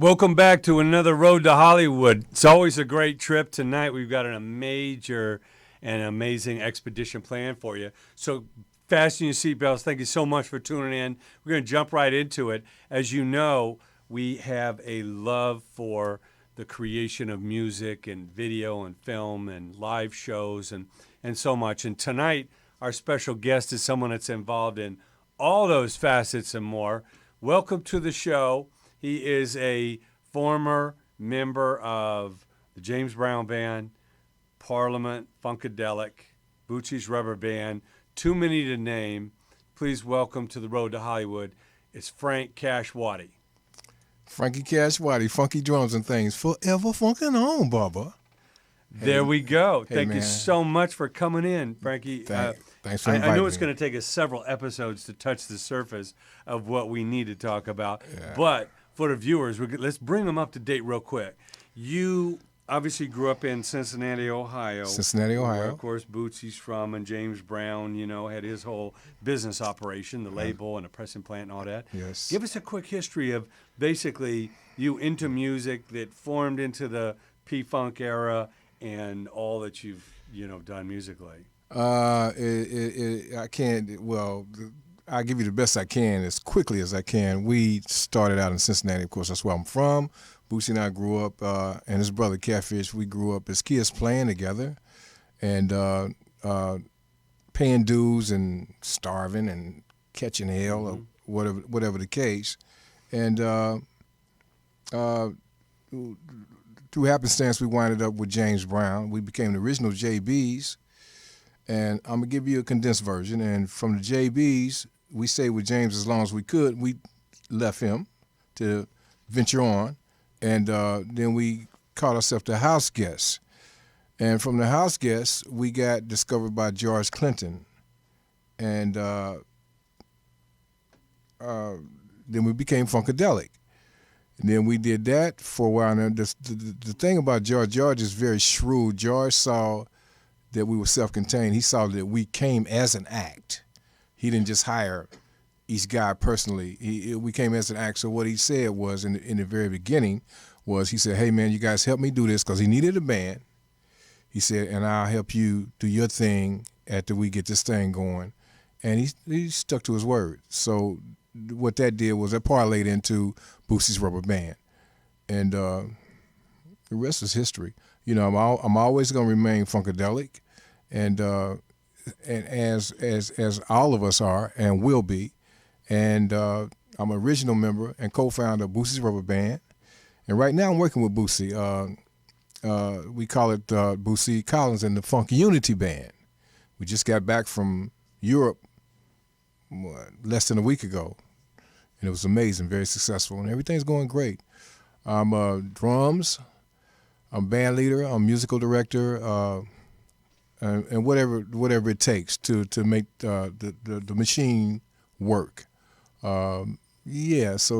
Welcome back to another Road to Hollywood. It's always a great trip. Tonight we've got a major and amazing expedition planned for you. So fasten your seatbelts. Thank you so much for tuning in. We're going to jump right into it. As you know, we have a love for the creation of music and video and film and live shows and so much. And tonight our special guest is someone that's involved in all those facets and more. Welcome to the show. He is a former member of the James Brown Band, Parliament, Funkadelic, Bootsy's Rubber Band, too many to name. Please welcome to the Road to Hollywood. It's Frank KASH Waddy. Frankie KASH Waddy, funky drums and things, forever funkin' on, Bubba. There we go. Hey, Thank man. you so much for coming in, Frankie. Thanks for inviting I know it's me. going to take us several episodes to touch the surface of what we need to talk about, Yeah. but for the viewers, let's bring them up to date real quick. You obviously grew up in Cincinnati, Ohio. Cincinnati, Ohio. Where, of course, Bootsy's from, and James Brown, had his whole business operation, the label and the pressing plant and all that. Yes. Give us a quick history of basically you into music that formed into the P-Funk era and all that you've, done musically. I can't, well, I'll give you the best I can as quickly as I can. We started out in Cincinnati, of course, that's where I'm from. Bootsy and I grew up, and his brother Catfish, we grew up as kids playing together and paying dues and starving and catching hell or whatever the case. And through happenstance, we winded up with James Brown. We became the original JBs. And I'm going to give you a condensed version. And from the JBs, we stayed with James as long as we could. We left him to venture on. And then we called ourselves the House Guests. And from the House Guests, we got discovered by George Clinton. And then we became Funkadelic. And then we did that for a while. Now, the thing about George is very shrewd. George saw that we were self-contained. He saw that we came as an act. He didn't just hire each guy personally. We came as an act. So what he said was, in the very beginning, was he said, hey, man, you guys help me do this, because he needed a band. He said, and I'll help you do your thing after we get this thing going. And he stuck to his word. So what that did was it parlayed into Bootsy's Rubber Band. And the rest is history. I'm always going to remain Funkadelic. And as all of us are and will be. And I'm an original member and co-founder of Bootsy's Rubber Band. And right now I'm working with Bootsy. We call it BOOTSY COLLINS and the Funk Unity Band. We just got back from Europe less than a week ago. And it was amazing, very successful, and everything's going great. I'm drums, I'm band leader, I'm musical director, and whatever it takes to make the machine work. So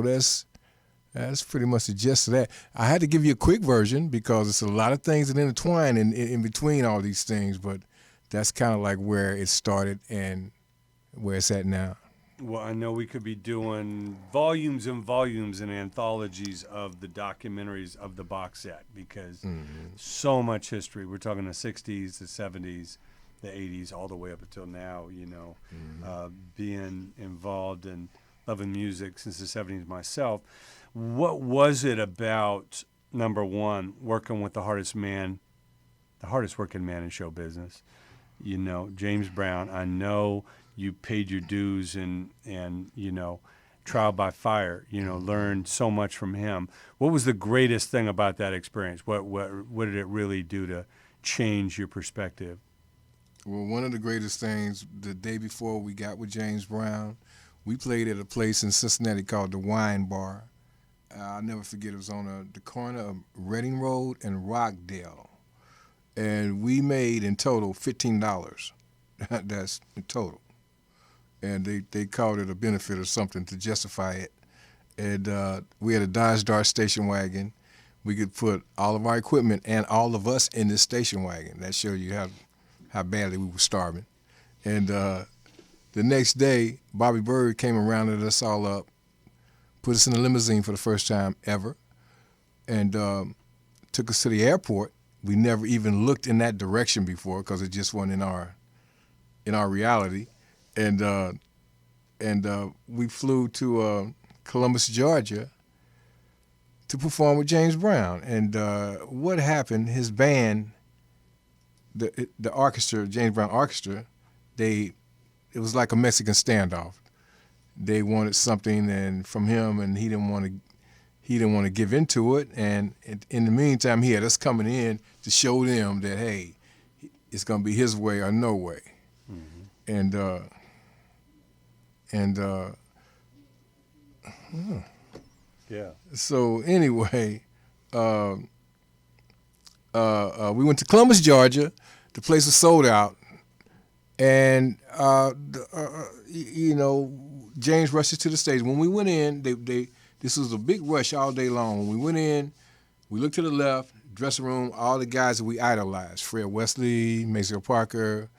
that's pretty much the gist of that. I had to give you a quick version because it's a lot of things that intertwine in between all these things, but that's kind of like where it started and where it's at now. Well, I know we could be doing volumes and volumes and anthologies of the documentaries of the box set because so much history. We're talking the 60s, the 70s, the 80s, all the way up until now, being involved and loving music since the 70s myself. What was it about, number one, working with the hardest working man in show business? James Brown, I know you paid your dues and trial by fire, learned so much from him. What was the greatest thing about that experience? What did it really do to change your perspective? Well, one of the greatest things, the day before we got with James Brown, we played at a place in Cincinnati called the Wine Bar. I'll never forget, it was on the corner of Reading Road and Rockdale. And we made in total $15. That's in total. And they called it a benefit or something to justify it. And we had a Dodge Dart station wagon. We could put all of our equipment and all of us in this station wagon. That showed you how badly we were starving. And the next day, Bobby Bird came and rounded us all up, put us in a limousine for the first time ever, and took us to the airport. We never even looked in that direction before because it just wasn't in our reality, and we flew to Columbus, Georgia, to perform with James Brown. And what happened? His band, the orchestra, James Brown Orchestra, it was like a Mexican standoff. They wanted something and from him, and he didn't want to give into it. And in the meantime, he had us coming in to show them that, hey, it's gonna be his way or no way. Mm-hmm. Yeah. So anyway, we went to Columbus, Georgia. The place was sold out, and James rushed us to the stage. When we went in, this was a big rush all day long. When we went in, we looked to the left, dressing room, all the guys that we idolized, Fred Wesley, Maceo Parker,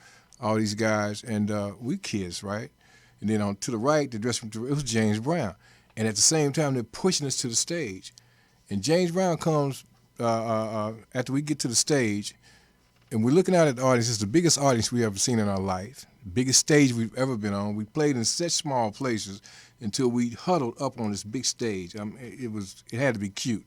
all these guys, and we kids, right? And then to the right, the dressing room, it was James Brown. And at the same time, they're pushing us to the stage. And James Brown comes after we get to the stage, and we're looking out at the audience. It's the biggest audience we've ever seen in our life, biggest stage we've ever been on. We played in such small places until we huddled up on this big stage. It had to be cute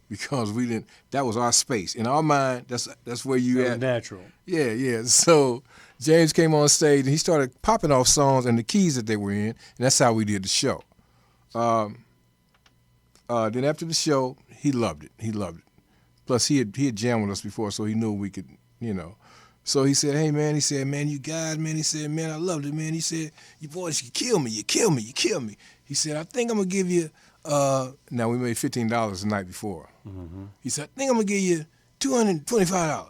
because we didn't. That was our space in our mind. That's where you at. Natural. Yeah. So James came on stage and he started popping off songs and the keys that they were in, and that's how we did the show. Then after the show, he loved it. Plus, he had jammed with us before, so he knew we could, So he said, hey, man, you guys, man, he said, man, I loved it, man. He said, you boys, you kill me. He said, I think I'm going to give you, now we made $15 the night before. Mm-hmm. He said, I think I'm going to give you $225.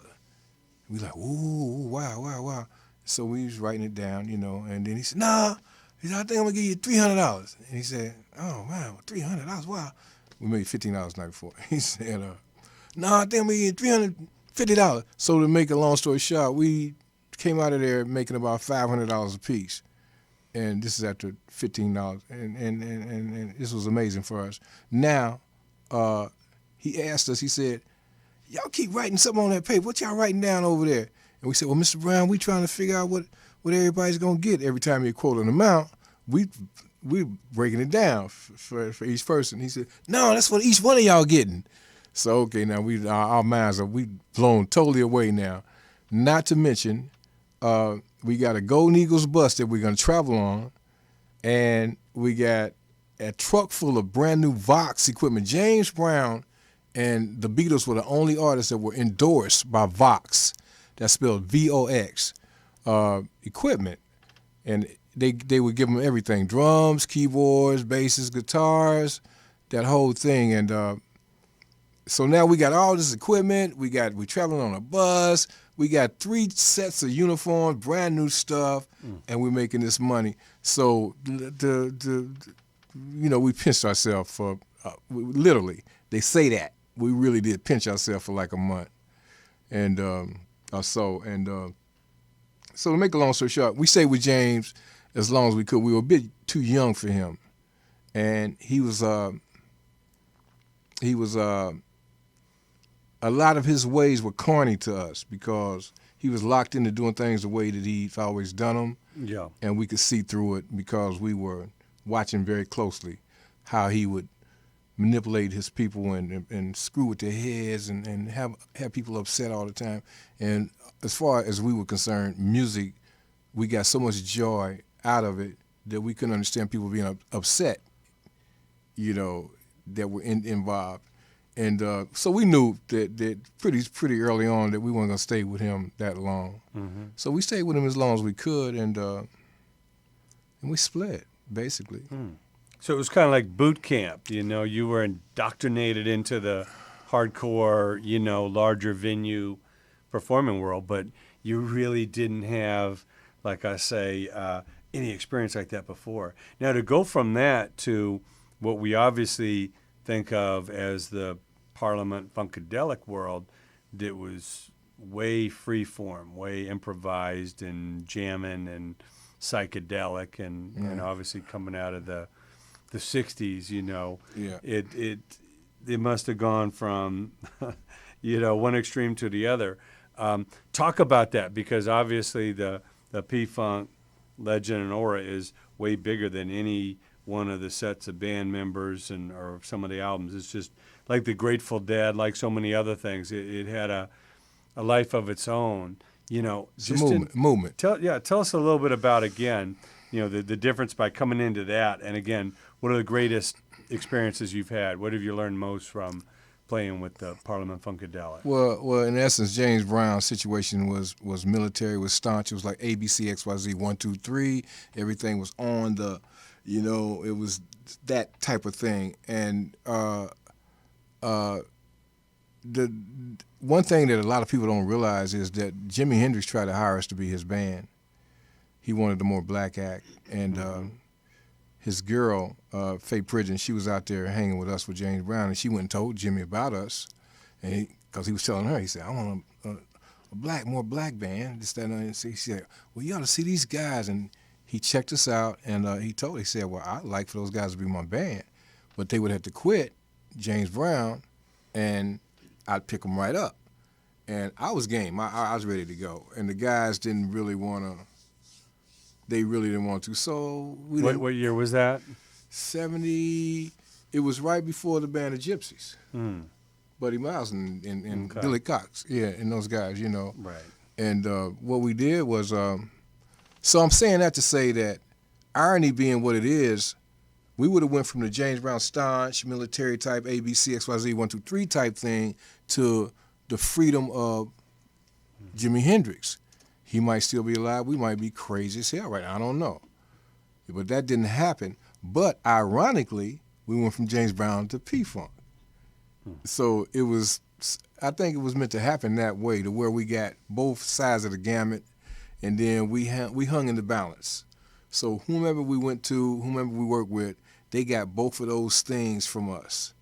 We like, ooh, wow. So we was writing it down, and then he said, nah. He said, I think I'm going to give you $300. And he said, oh, wow, $300, wow. We made $15 the night before. He said, no, I think I'm going to give you $350. So to make a long story short, we came out of there making about $500 a piece. And this is after $15. And this was amazing for us. Now, he asked us, he said, y'all keep writing something on that paper. What y'all writing down over there? And we said, well, Mr. Brown, we trying to figure out what everybody's going to get every time you quote an amount. We breaking it down for each person. He said, no, that's what each one of y'all getting. So, okay, now our minds we blown totally away now. Not to mention, we got a Golden Eagles bus that we're going to travel on, and we got a truck full of brand new Vox equipment. James Brown and the Beatles were the only artists that were endorsed by Vox. That's spelled V-O-X, equipment. And they would give them everything, drums, keyboards, basses, guitars, that whole thing. And so now we got all this equipment. We traveling on a bus. We got 3 sets of uniforms, brand new stuff, and we're making this money. So we pinched ourselves for literally. They say that we really did pinch ourselves for like a month, and so to make a long story short, we stayed with James as long as we could. We were a bit too young for him, and he was a lot of his ways were corny to us because he was locked into doing things the way that he'd always done them. Yeah. And we could see through it because we were watching very closely how he would manipulate his people and screw with their heads and have people upset all the time. And as far as we were concerned, music, we got so much joy out of it that we couldn't understand people being upset, that were involved. And so we knew that pretty early on that we weren't going to stay with him that long. Mm-hmm. So we stayed with him as long as we could, and we split, basically. Mm. So it was kind of like boot camp. You were indoctrinated into the hardcore, larger venue performing world, but you really didn't have, like I say, any experience like that before. Now, to go from that to what we obviously think of as the Parliament Funkadelic world, that was way freeform, way improvised and jamming and psychedelic, and obviously coming out of the 60s, Yeah. it must have gone from, one extreme to the other. Talk about that, because obviously the P-Funk legend and aura is way bigger than any one of the sets of band members or some of the albums. It's just like the Grateful Dead, like so many other things. It had a life of its own. It's a movement. Tell us a little bit about, again, the difference by coming into that, and again, what are the greatest experiences you've had? What have you learned most from playing with the Parliament Funkadelic? Well, in essence, James Brown's situation was military, was staunch. It was like ABC, XYZ, 1, 2, 3. Everything was on the, it was that type of thing. And the one thing that a lot of people don't realize is that Jimi Hendrix tried to hire us to be his band. He wanted a more black act, and his girl, Faye Pridgeon, she was out there hanging with us with James Brown, and she went and told Jimmy about us, and because he was telling her, he said, "I want a more black band." This, that, and she said, "Well, you ought to see these guys," and he checked us out, and he said, "Well, I'd like for those guys to be my band, but they would have to quit James Brown, and I'd pick them right up." And I was game. I was ready to go, and the guys didn't really want to. They really didn't want to. So we didn't. What year was that? 70. It was right before the Band of Gypsies. Buddy Miles and Okay. Billy Cox. Yeah, and those guys, Right. And what we did was, so I'm saying that to say that irony being what it is, we would have went from the James Brown staunch, military type, ABC, XYZ, 1, 2, 3 type thing to the freedom of Jimi Hendrix. He might still be alive. We might be crazy as hell right now. I don't know. But that didn't happen. But ironically, we went from James Brown to P-Funk. So it was, I think it was meant to happen that way, to where we got both sides of the gamut, and then we hung in the balance. So whomever we went to, whomever we worked with, they got both of those things from us.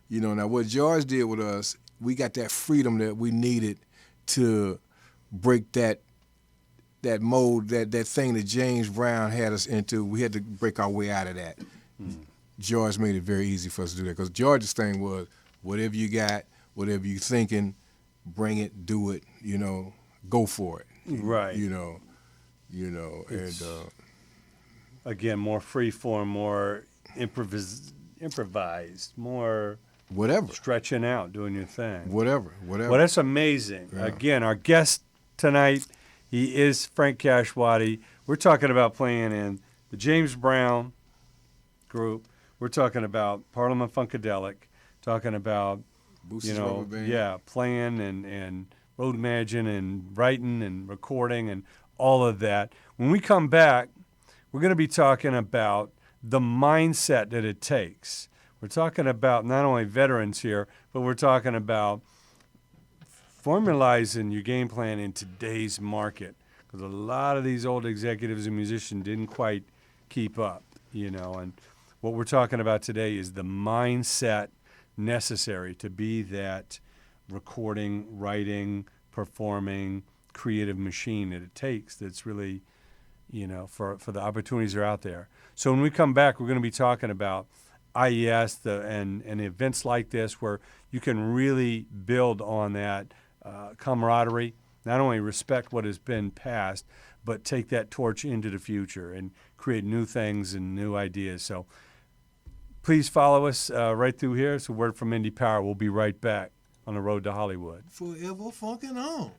Now what George did with us, we got that freedom that we needed to break that mold, that thing that James Brown had us into. We had to break our way out of that. George made it very easy for us to do that, because George's thing was, whatever you got, whatever you're thinking, bring it, do it, go for it. Right. And Again, more free form, more improvised, more whatever, stretching out, doing your thing. whatever. Well, that's amazing. Yeah. Again, our guest tonight, he is Frank KASH Waddy. We're talking about playing in the James Brown group. We're talking about Parliament Funkadelic, talking about, BOOTSY'S Rubber Band. playing and road managing and writing and recording and all of that. When we come back, we're going to be talking about the mindset that it takes. We're talking about not only veterans here, but we're talking about formalizing your game plan in today's market, because a lot of these old executives and musicians didn't quite keep up, and what we're talking about today is the mindset necessary to be that recording, writing, performing, creative machine that it takes, that's really, for the opportunities that are out there. So when we come back, we're going to be talking about IES and events like this, where you can really build on that camaraderie, not only respect what has been past, but take that torch into the future and create new things and new ideas. So please follow us right through here. It's a word from Indie Power. We'll be right back on the road to Hollywood. Forever funkin' on.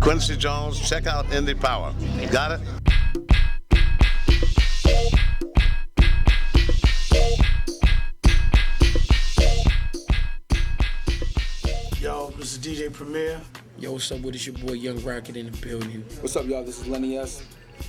Quincy Jones, check out Indie Power. Got it? Yo, this is DJ Premier. Yo, what's up with it? It's your boy Young Rocket in the building. What's up, y'all? This is Lenny S.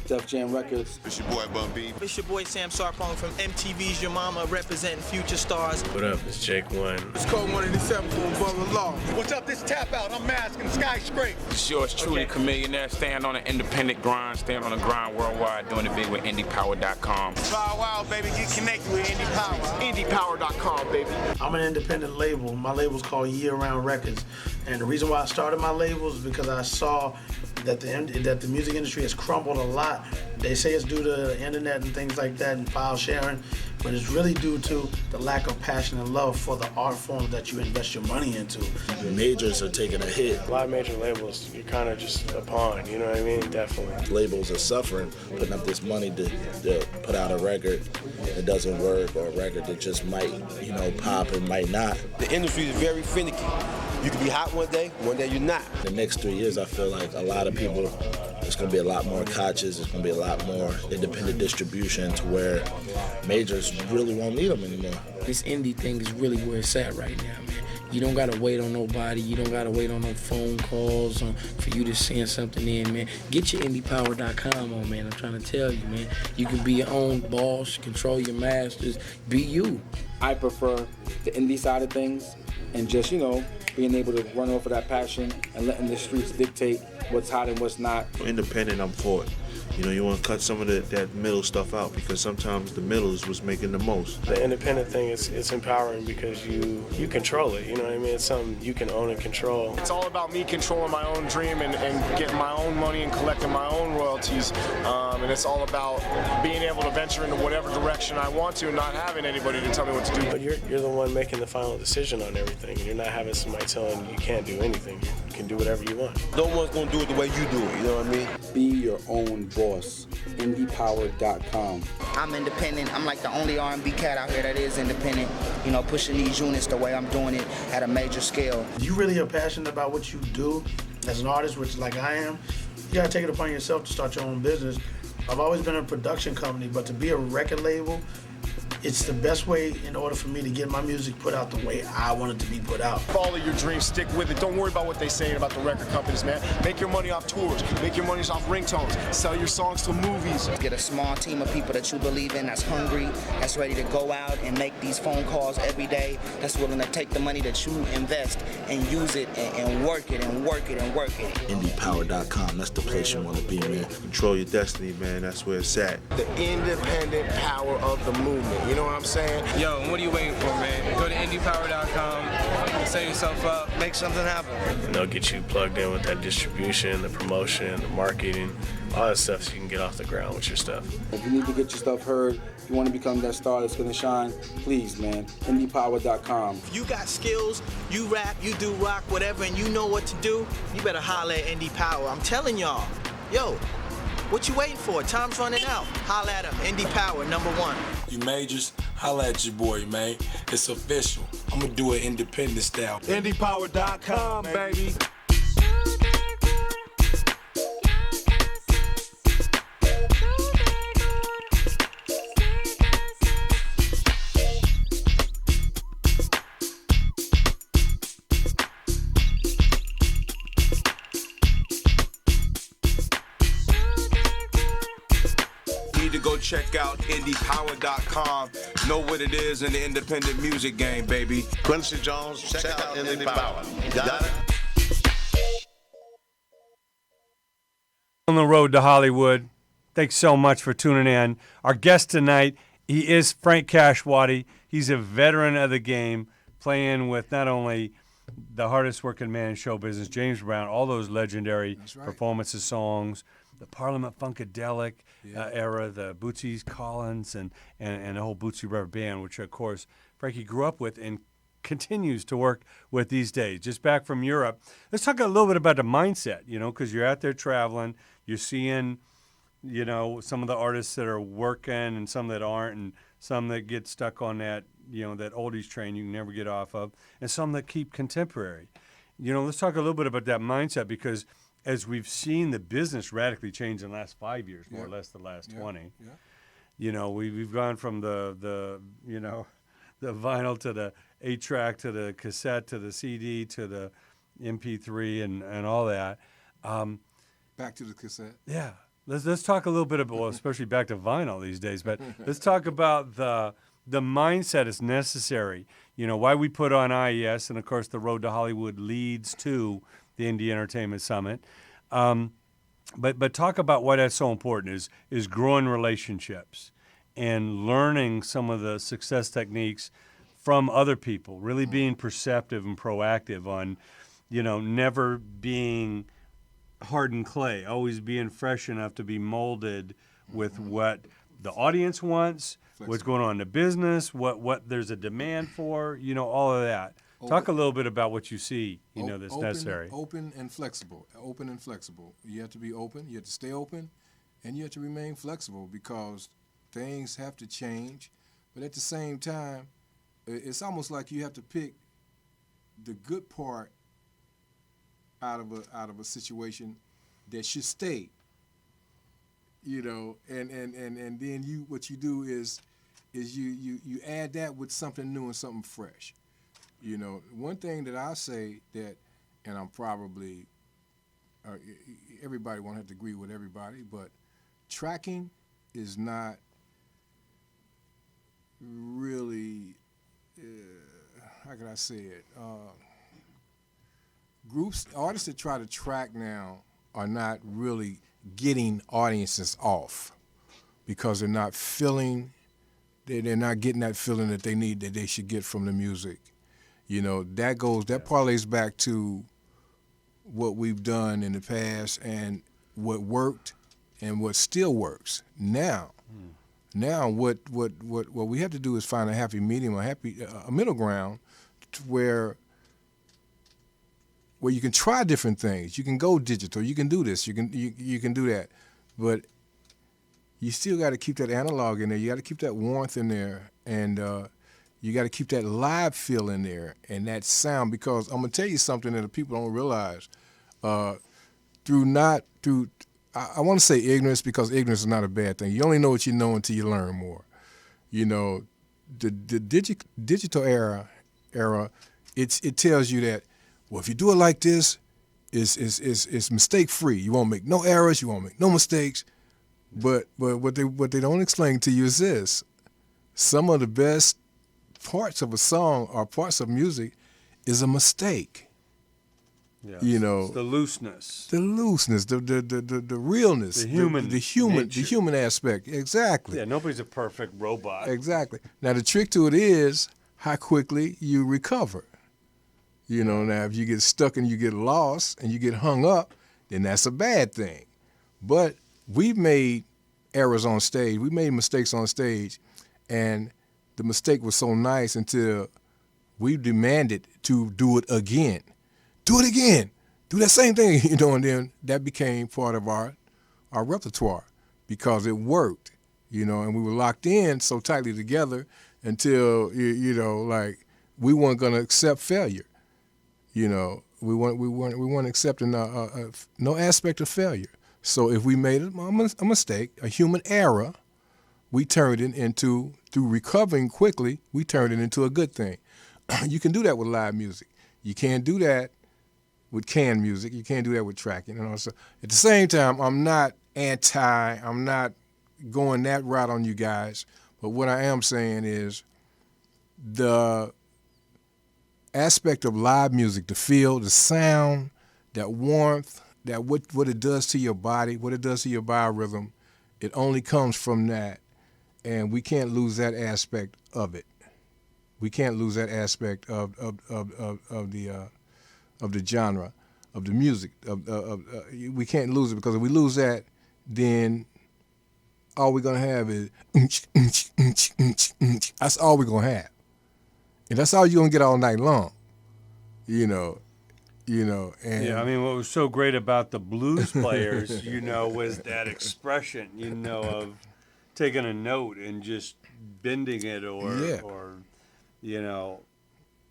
Def Jam Records. It's your boy Bun B. It's your boy Sam Sarpong from MTV's Your Mama, representing future stars. What up? It's Jake One. It's Code 187 from Brother Law. What's up? This Tap Out. I'm masking Skyscrape. It's yours truly, Chameleonaire. Stand on an independent grind. Stand on the grind worldwide. Doing it big with IndiePower.com. Fly wild, baby. Get connected with Indie Power. IndiePower.com, baby. I'm an independent label. My label's called Year Round Records. And the reason why I started my label is because I saw that the music industry has crumbled a lot lot. They say it's due to the internet and things like that and file sharing, but it's really due to the lack of passion and love for the art form that you invest your money into. The majors are taking a hit. A lot of major labels, you're kind of just a pawn, you know what I mean? Definitely. Labels are suffering, putting up this money to put out a record that doesn't work, or a record that just might, pop and might not. The industry is very finicky. You can be hot one day you're not. The next 3 years, I feel like a lot of people, it's going to be a lot more catches, it's going to be a lot more independent distribution to where majors really won't need them anymore. This indie thing is really where it's at right now, man. You don't gotta wait on nobody. You don't gotta wait on no phone calls for you to send something in, man. Get your indiepower.com on, man. I'm trying to tell you, man. You can be your own boss, control your masters, be you. I prefer the indie side of things and just, being able to run off of that passion and letting the streets dictate what's hot and what's not. Independent, I'm for it. You want to cut some of that middle stuff out, because sometimes the middle is what's making the most. The independent thing it's empowering because you control it, you know what I mean? It's something you can own and control. It's all about me controlling my own dream and getting my own money and collecting my own royalties. And it's all about being able to venture into whatever direction I want to and not having anybody to tell me what to do. But you're the one making the final decision on everything. You're not having somebody telling you you can't do anything. You can do whatever you want. No one's going to do it the way you do it, you know what I mean? Be your own boss. indiepower.com. I'm independent. I'm like the only R&B cat out here that is independent, pushing these units the way I'm doing it at a major scale. You really are passionate about what you do as an artist, which like I am, you gotta take it upon yourself to start your own business. I've always been in a production company, but to be a record label, it's the best way in order for me to get my music put out the way I want it to be put out. Follow your dreams, stick with it. Don't worry about what they say about the record companies, man. Make your money off tours. Make your money off ringtones. Sell your songs to movies. Get a small team of people that you believe in, that's hungry, that's ready to go out and make these phone calls every day, that's willing to take the money that you invest and use it and work it and work it and work it. indiepower.com, that's the place you want to be, man. Control your destiny, man. That's where it's at. The independent power of the movement. You know what I'm saying? Yo, what are you waiting for, man? Go to indiepower.com, set yourself up, make something happen. And they'll get you plugged in with that distribution, the promotion, the marketing, all that stuff so you can get off the ground with your stuff. If you need to get your stuff heard, if you want to become that star that's going to shine, please, man, indiepower.com. If you got skills, you rap, you do rock, whatever, and you know what to do, you better holler at Indie Power. I'm telling y'all, yo, what you waiting for? Time's running out. Holla at him, Indie Power, #1. You majors, holla at your boy, man. It's official. I'm gonna do it independent style. indiepower.com, baby. Check out indiepower.com. Know what it is in the independent music game, baby. Quincy Jones, check out Indie Power. Got it? On the road to Hollywood. Thanks so much for tuning in. Our guest tonight, he is Frank KASH Waddy. He's a veteran of the game, playing with not only the hardest working man in show business, James Brown, all those legendary performances, songs, the Parliament Funkadelic era, the BOOTSY Collins, and the whole Bootsy Rubber Band, which, of course, Frankie grew up with and continues to work with these days. Just back from Europe. Let's talk a little bit about the mindset, because you're out there traveling. You're seeing, some of the artists that are working and some that aren't, and some that get stuck on that, that oldies train you can never get off of, and some that keep contemporary. Let's talk a little bit about that mindset, because as we've seen the business radically change in the last 5 years, more or less the last 20. We've gone from the vinyl to the 8-track to the cassette to the CD to the MP3 and all that. Back to the cassette. Yeah. Let's talk a little bit about, well, especially back to vinyl these days, but let's talk about the mindset is necessary. Why we put on IES, and of course the road to Hollywood leads to the Indie Entertainment Summit. But talk about why that's so important is growing relationships and learning some of the success techniques from other people, really being perceptive and proactive on, never being hardened clay, always being fresh enough to be molded with what the audience wants, what's going on in the business, what there's a demand for, all of that. Talk a little bit about what you see, that's necessary. Open and flexible. Open and flexible. You have to be open. You have to stay open, and you have to remain flexible because things have to change. But at the same time, it's almost like you have to pick the good part out of a situation that should stay. And then what you do is you add that with something new and something fresh. One thing that I say that, and I'm probably, everybody won't have to agree with everybody, but tracking is not really, how can I say it? Artists that try to track now are not really getting audiences off because they're not getting that feeling that they should get from the music. That parlays back to what we've done in the past and what worked and what still works now. Now, what we have to do is find a happy medium, a middle ground, where you can try different things. You can go digital. You can do this. You can do that, but you still got to keep that analog in there. You got to keep that warmth in there, and you got to keep that live feel in there and that sound. Because I'm gonna tell you something that the people don't realize. I want to say ignorance, because ignorance is not a bad thing. You only know what you know until you learn more. The digital era, it tells you that, well, if you do it like this, it's mistake free. You won't make no errors. You won't make no mistakes. But what they don't explain to you is this: some of the best parts of a song or parts of music is a mistake. Yes. It's the looseness, the realness, the human aspect. Exactly. Yeah, nobody's a perfect robot. Exactly. Now the trick to it is how quickly you recover. Now if you get stuck and you get lost and you get hung up, then that's a bad thing. But we've made errors on stage. We made mistakes on stage, and the mistake was so nice until we demanded to do it again. Do it again. Do that same thing, and then that became part of our repertoire because it worked, and we were locked in so tightly together until, like we weren't going to accept failure. We weren't accepting no aspect of failure. So if we made a mistake, a human error, we turned it into, through recovering quickly, we turned it into a good thing. You can do that with live music. You can't do that with canned music. You can't do that with tracking. So at the same time, I'm not going that route on you guys. But what I am saying is the aspect of live music, the feel, the sound, that warmth, that what it does to your body, what it does to your biorhythm, it only comes from that. And we can't lose that aspect of it. We can't lose that aspect of the genre, of the music. We can't lose it, because if we lose that, then all we're gonna have is that's all we're gonna have, and that's all you're gonna get all night long. And yeah, I mean, what was so great about the blues players, was that expression, of taking a note and just bending it, or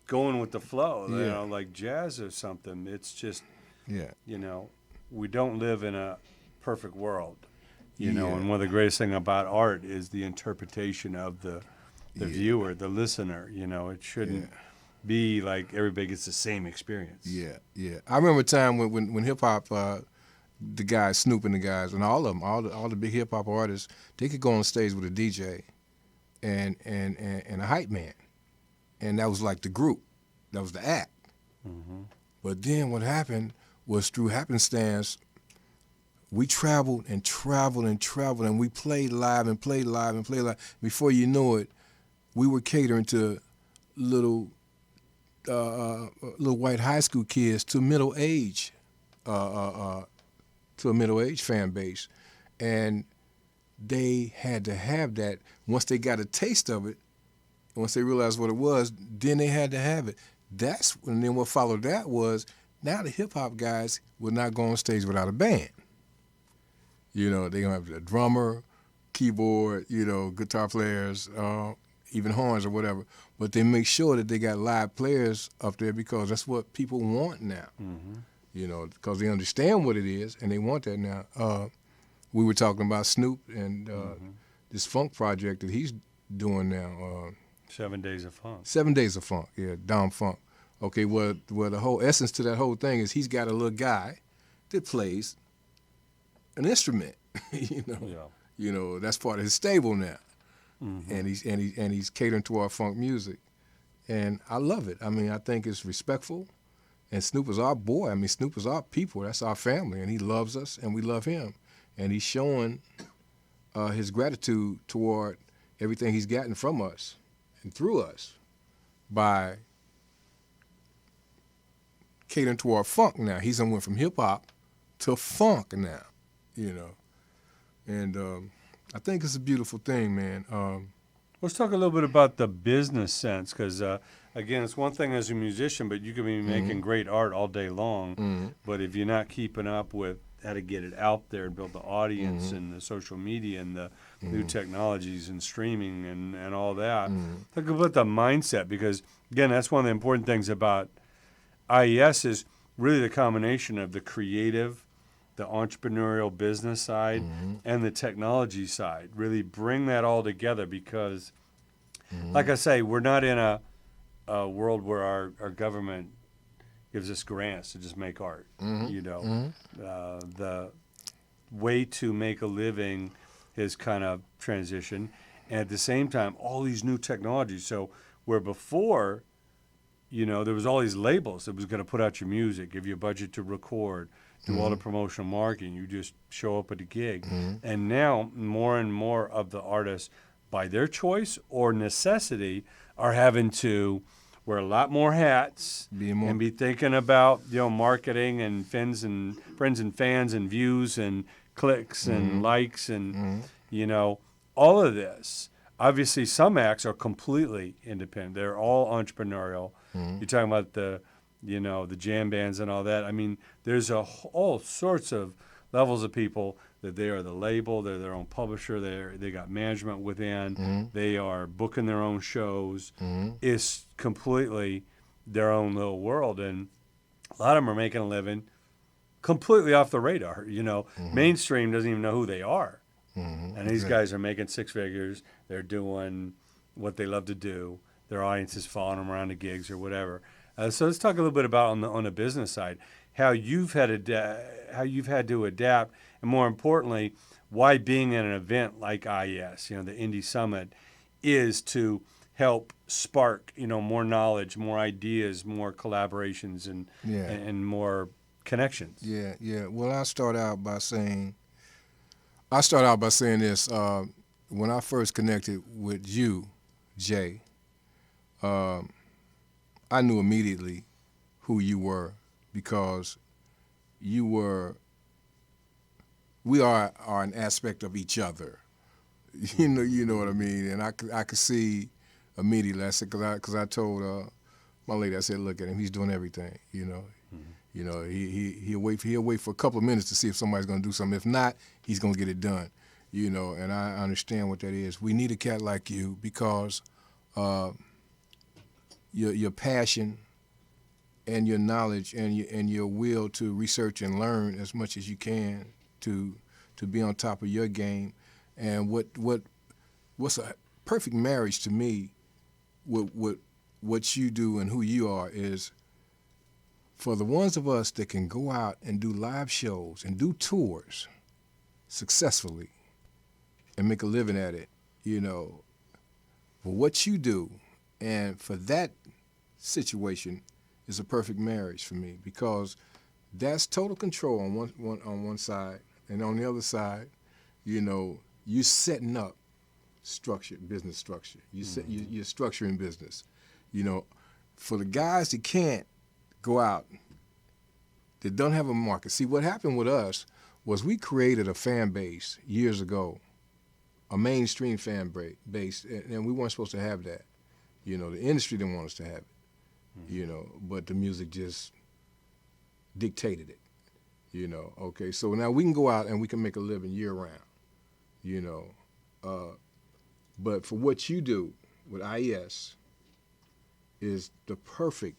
going with the flow, like jazz or something. It's just, we don't live in a perfect world, and one of the greatest thing about art is the interpretation of the viewer, the listener. It shouldn't be like everybody gets the same experience. Yeah. I remember a time when hip hop, the guys, Snoop and the guys, and all of them, all the big hip hop artists, they could go on stage with a DJ and a hype man, and that was like the group, that was the act. Mm-hmm. But then what happened was, through happenstance, we traveled and traveled and traveled, and we played live and played live and played live. Before you know it, we were catering to little white high school kids to middle age to a middle-aged fan base, and they had to have that. Once they got a taste of it, once they realized what it was, then they had to have it. And then what followed that was, now the hip-hop guys would not go on stage without a band. You know, they're going to have a drummer, keyboard, you know, guitar players, even horns or whatever. But they make sure that they got live players up there because that's what people want now. You know, because they understand what it is and they want that now. We were talking about Snoop and this funk project that he's doing now. 7 Days of Funk. 7 Days of Funk, yeah, Dom Funk. Okay, well, the whole essence to that whole thing is he's got a little guy that plays an instrument. You know, that's part of his stable now, and he's catering to our funk music, and I love it. I mean, I think it's respectful, and Snoop is our boy. I mean, Snoop is our people. That's our family, and he loves us, and we love him, and he's showing his gratitude toward everything he's gotten from us and through us by catering to our funk now. He's went from hip hop to funk now, you know. And I think it's a beautiful thing, man. Let's talk a little bit about the business sense, because again, it's one thing as a musician, but you can be making great art all day long. But if you're not keeping up with how to get it out there and build the audience and the social media and the new technologies and streaming and all that, think about the mindset, because again, that's one of the important things about IES is really the combination of the creative, the entrepreneurial business side, and the technology side. Really bring that all together because, like I say, we're not in a world where our government gives us grants to just make art. You know, the way to make a living is kind of transition, and at the same time, all these new technologies. So where before, you know, there was all these labels that was going to put out your music, give you a budget to record, do all the promotional marketing. You just show up at a gig. And now more and more of the artists, by their choice or necessity, are having to wear a lot more hats and be thinking about, you know, marketing and friends and fans and views and clicks and likes and, you know, all of this. Obviously, some acts are completely independent. They're all entrepreneurial. You're talking about the jam bands and all that. I mean, there's all sorts of levels of people that they are the label, they're their own publisher, they got management within, they are booking their own shows. It's completely their own little world, and a lot of them are making a living completely off the radar. You know, mainstream doesn't even know who they are, and these guys are making six figures. They're doing what they love to do. Their audience is following them around the gigs or whatever. So let's talk a little bit about on the business side, how you've had to adapt, and more importantly, why being at an event like IES, you know, the Indie Summit, is to help spark, you know, more knowledge, more ideas, more collaborations, and more connections. Yeah. Well, I start out by saying this. When I first connected with you, Jay, I knew immediately who you were because we are an aspect of each other. You know what I mean? And I could see immediately. I said, because I told my lady, I said, look at him, he's doing everything. You know, you know, he'll wait for a couple of minutes to see if somebody's going to do something. If not, he's going to get it done. You know, and I understand what that is. We need a cat like you because your passion and your knowledge and your will to research and learn as much as you can to be on top of your game. And what's a perfect marriage to me with what you do and who you are is for the ones of us that can go out and do live shows and do tours successfully and make a living at it, you know, for what you do and for that situation is a perfect marriage for me because that's total control on one side, and on the other side, you know, you're setting up business structure. You're structuring business. You know, for the guys that can't go out, that don't have a market. See, what happened with us was we created a fan base years ago, a mainstream fan base, and we weren't supposed to have that. You know, the industry didn't want us to have it, you know, but the music just dictated it, you know. Okay, so now we can go out and we can make a living year round, you know. But for what you do with IES is the perfect,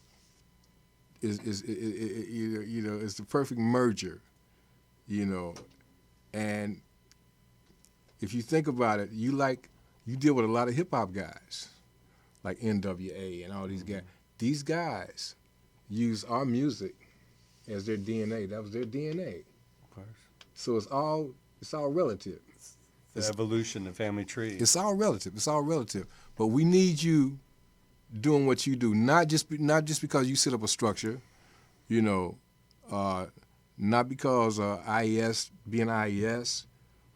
you know, it's the perfect merger, you know. And if you think about it, you deal with a lot of hip hop guys, like NWA and all these guys. These guys use our music as their DNA. That was their DNA. Of course. So it's all relative. The evolution, the family tree. It's all relative. It's all relative. But we need you doing what you do, not just because you set up a structure, you know, not because IES being IES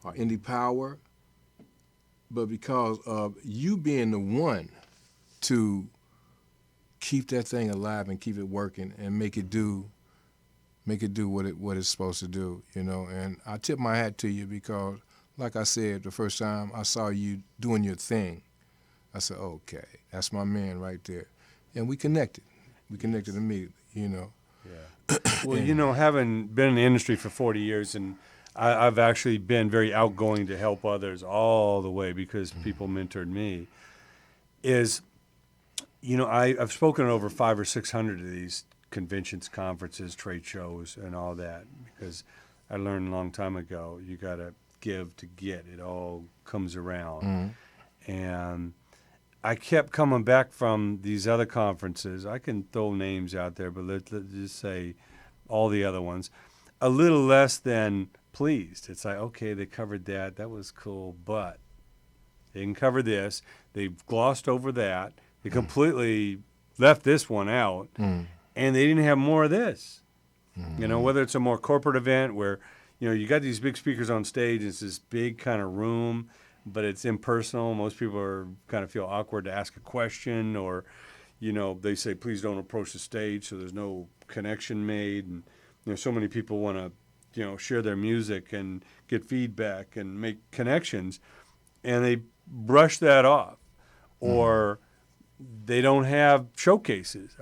or Indie Power, but because of you being the one to keep that thing alive and keep it working and make it do what it's supposed to do, you know. And I tip my hat to you because, like I said, the first time I saw you doing your thing, I said, okay, that's my man right there. And we connected. We connected immediately, you know. Yeah. Well, you know, having been in the industry for 40 years, and I've actually been very outgoing to help others all the way because people mentored me, is, you know, I've spoken at over 500 or 600 of these conventions, conferences, trade shows, and all that, because I learned a long time ago, you got to give to get. It all comes around. And I kept coming back from these other conferences. I can throw names out there, but let's just say all the other ones, a little less than pleased. It's like, okay, they covered that. That was cool, but they didn't cover this. They glossed over that. They completely left this one out, and they didn't have more of this. You know, whether it's a more corporate event where, you know, you got these big speakers on stage, it's this big kind of room, but it's impersonal. Most people kind of feel awkward to ask a question, or, you know, they say, please don't approach the stage, so there's no connection made. And, you know, so many people want to, you know, share their music and get feedback and make connections, and they brush that off, or they don't have showcases.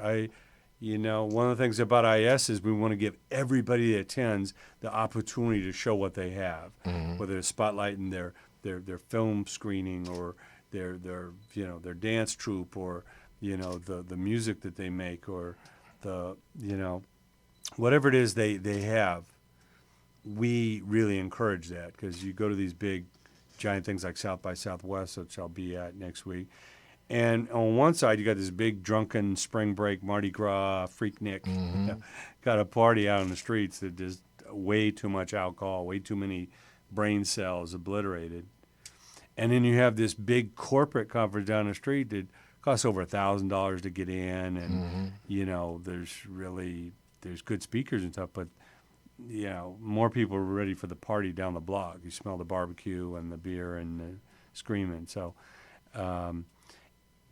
You know, one of the things about IES is we want to give everybody that attends the opportunity to show what they have, whether it's spotlighting their film screening or their you know, their dance troupe, or, you know, the music that they make, or the, you know, whatever it is they have. We really encourage that, because you go to these big giant things like South by Southwest, which I'll be at next week. And on one side, you got this big drunken spring break Mardi Gras freaknik, got a party out on the streets that just way too much alcohol, way too many brain cells obliterated. And then you have this big corporate conference down the street that costs over $1,000 to get in, and you know, there's good speakers and stuff, but you know, more people are ready for the party down the block. You smell the barbecue and the beer and the screaming. So.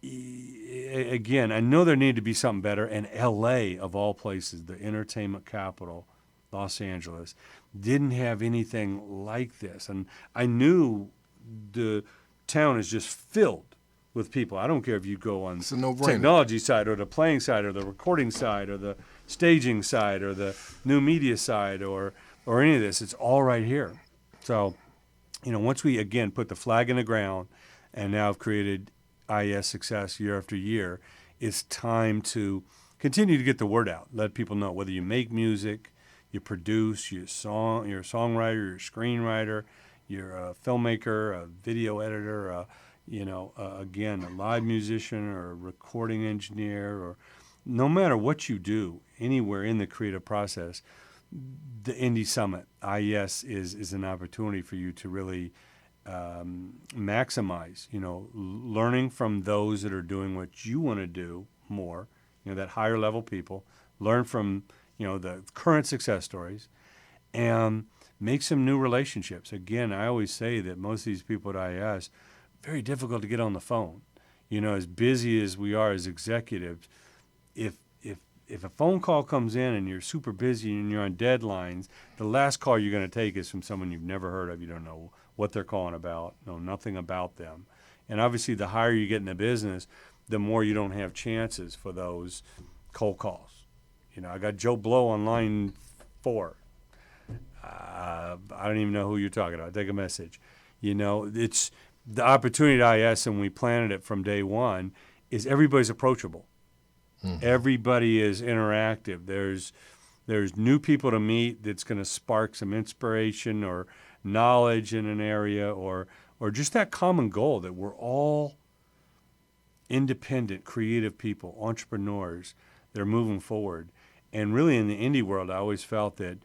Again, I know there needed to be something better, and L.A., of all places, the entertainment capital, Los Angeles, didn't have anything like this. And I knew the town is just filled with people. I don't care if you go on the technology side, or the playing side, or the recording side, or the staging side, or the new media side, or any of this. It's all right here. So, you know, once we, again, put the flag in the ground and now have created IES success year after year, it's time to continue to get the word out. Let people know, whether you make music, you produce, you're a songwriter, you're a screenwriter, you're a filmmaker, a video editor, you know, again, a live musician or a recording engineer, or no matter what you do, anywhere in the creative process, the Indie Summit, IES, is an opportunity for you to really maximize, you know, learning from those that are doing what you want to do more, you know, that higher level people, learn from, you know, the current success stories, and make some new relationships. Again, I always say that most of these people at IES, very difficult to get on the phone. You know, as busy as we are as executives, if if a phone call comes in and you're super busy and you're on deadlines, the last call you're going to take is from someone you've never heard of. You don't know what they're calling about, know nothing about them. And obviously, the higher you get in the business, the more you don't have chances for those cold calls. You know, I got Joe Blow on line 4. I don't even know who you're talking about. Take a message. You know, it's the opportunity at IES, and we planted it from day one, is everybody's approachable. Mm-hmm. Everybody is interactive. There's new people to meet that's going to spark some inspiration or knowledge in an area, or just that common goal that we're all independent, creative people, entrepreneurs that are moving forward. And really in the indie world, I always felt that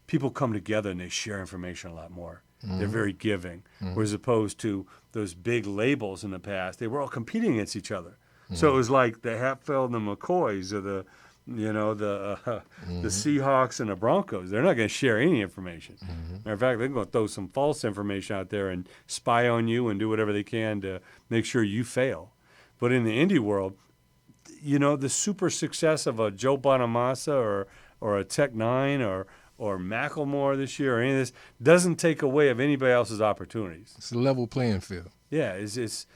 people come together and they share information a lot more. Mm-hmm. They're very giving, whereas opposed to those big labels in the past, they were all competing against each other. Mm-hmm. So it was like the Hatfield and the McCoys, or the Seahawks and the Broncos. They're not going to share any information. Mm-hmm. Matter of fact, they're going to throw some false information out there and spy on you and do whatever they can to make sure you fail. But in the indie world, you know, the super success of a Joe Bonamassa or a Tech Nine or Macklemore this year or any of this doesn't take away of anybody else's opportunities. It's a level playing field. Yeah, it's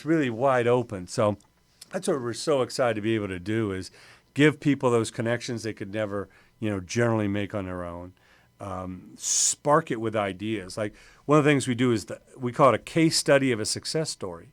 really wide open. So that's what we're so excited to be able to do, is give people those connections they could never, you know, generally make on their own. Spark it with ideas. Like one of the things we do is we call it a case study of a success story.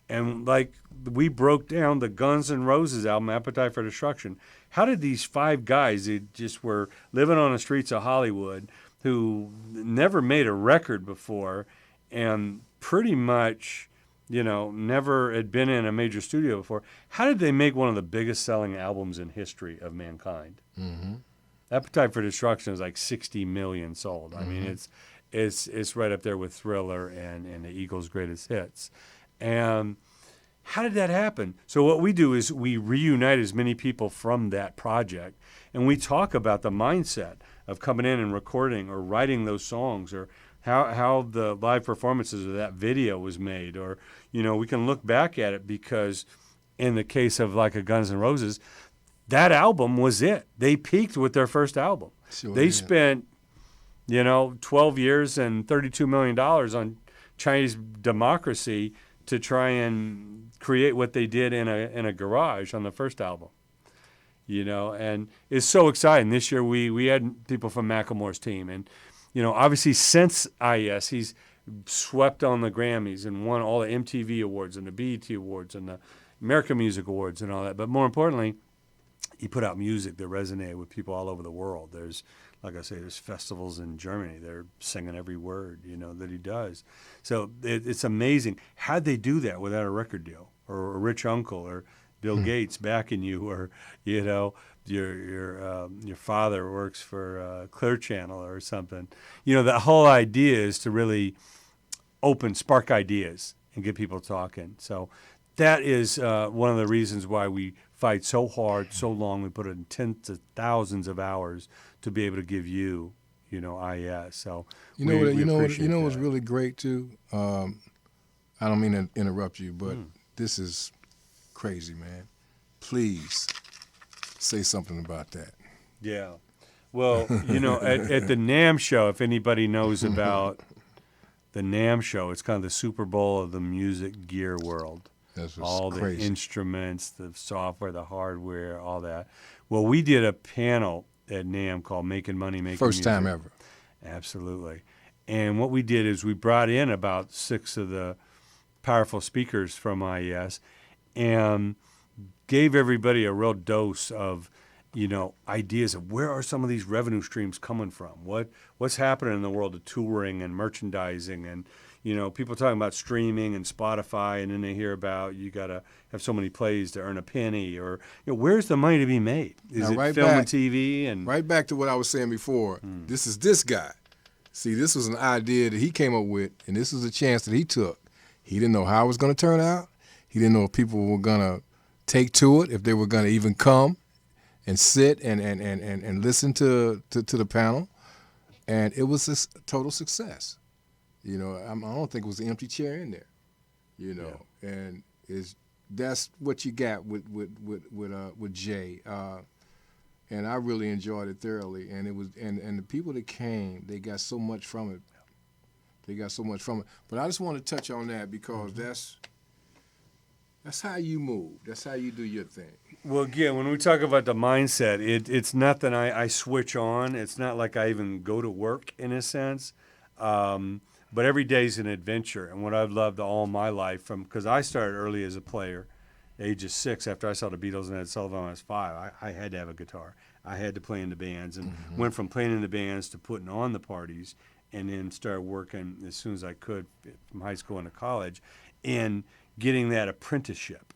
And like we broke down the Guns N' Roses album, Appetite for Destruction. How did these 5 guys who just were living on the streets of Hollywood, who never made a record before and pretty much, you know, never had been in a major studio before, how did they make one of the biggest selling albums in history of mankind? Mm-hmm. Appetite for Destruction is like 60 million sold. Mm-hmm. I mean, it's right up there with Thriller and the Eagles' greatest hits. And how did that happen? So what we do is we reunite as many people from that project, and we talk about the mindset of coming in and recording or writing those songs, or how the live performances of that video was made. Or, you know, we can look back at it because in the case of like a Guns N' Roses, that album was it. They peaked with their first album. Sure, they spent, you know, 12 years and $32 million on Chinese Democracy to try and create what they did in a garage on the first album, you know, and it's so exciting. This year we had people from Macklemore's team, and, you know, obviously since IES, he's swept on the Grammys and won all the MTV awards and the BET awards and the American Music Awards and all that. But more importantly, he put out music that resonated with people all over the world. There's, like I say, there's festivals in Germany. They're singing every word, you know, that he does. So it's amazing. How'd they do that without a record deal or a rich uncle or Bill Gates backing you, or, you know, your father works for Clear Channel or something? You know, the whole idea is to really spark ideas and get people talking. So that is one of the reasons why we fight so hard, so long. We put in tens of thousands of hours to be able to give you, you know, IES. So you know what's really great too. I don't mean to interrupt you, but this is crazy, man. Please say something about that. Yeah. Well, you know, at the NAMM show, if anybody knows about the NAMM show, it's kind of the Super Bowl of the music gear world. That's all crazy. The instruments, the software, the hardware, all that. Well, we did a panel at NAMM called Making Money, Making First Music. time ever. Absolutely. And what we did is we brought in about 6 of the powerful speakers from IES and gave everybody a real dose of, you know, ideas of where are some of these revenue streams coming from? What's happening in the world of touring and merchandising, and, you know, people talking about streaming and Spotify, and then they hear about you got to have so many plays to earn a penny, or, you know, where's the money to be made? Is it film and TV? And right back to what I was saying before. This is this guy. See, this was an idea that he came up with, and this was a chance that he took. He didn't know how it was going to turn out. He didn't know if people were going to take to it, if they were going to even come and sit and listen to the panel. And it was a total success. You know, I don't think it was an empty chair in there, you know. Yeah. And it's that's what you got with Jay. And I really enjoyed it thoroughly. And it was and the people that came, they got so much from it. They got so much from it. But I just want to touch on that because that's how you move. That's how you do your thing. Well, again, when we talk about the mindset, it's not that I switch on. It's not like I even go to work in a sense. But every day's an adventure. And what I've loved all my life, because I started early as a player, age of 6, after I saw the Beatles and Ed Sullivan when I was 5, I had to have a guitar. I had to play in the bands and went from playing in the bands to putting on the parties and then started working as soon as I could from high school into college and getting that apprenticeship,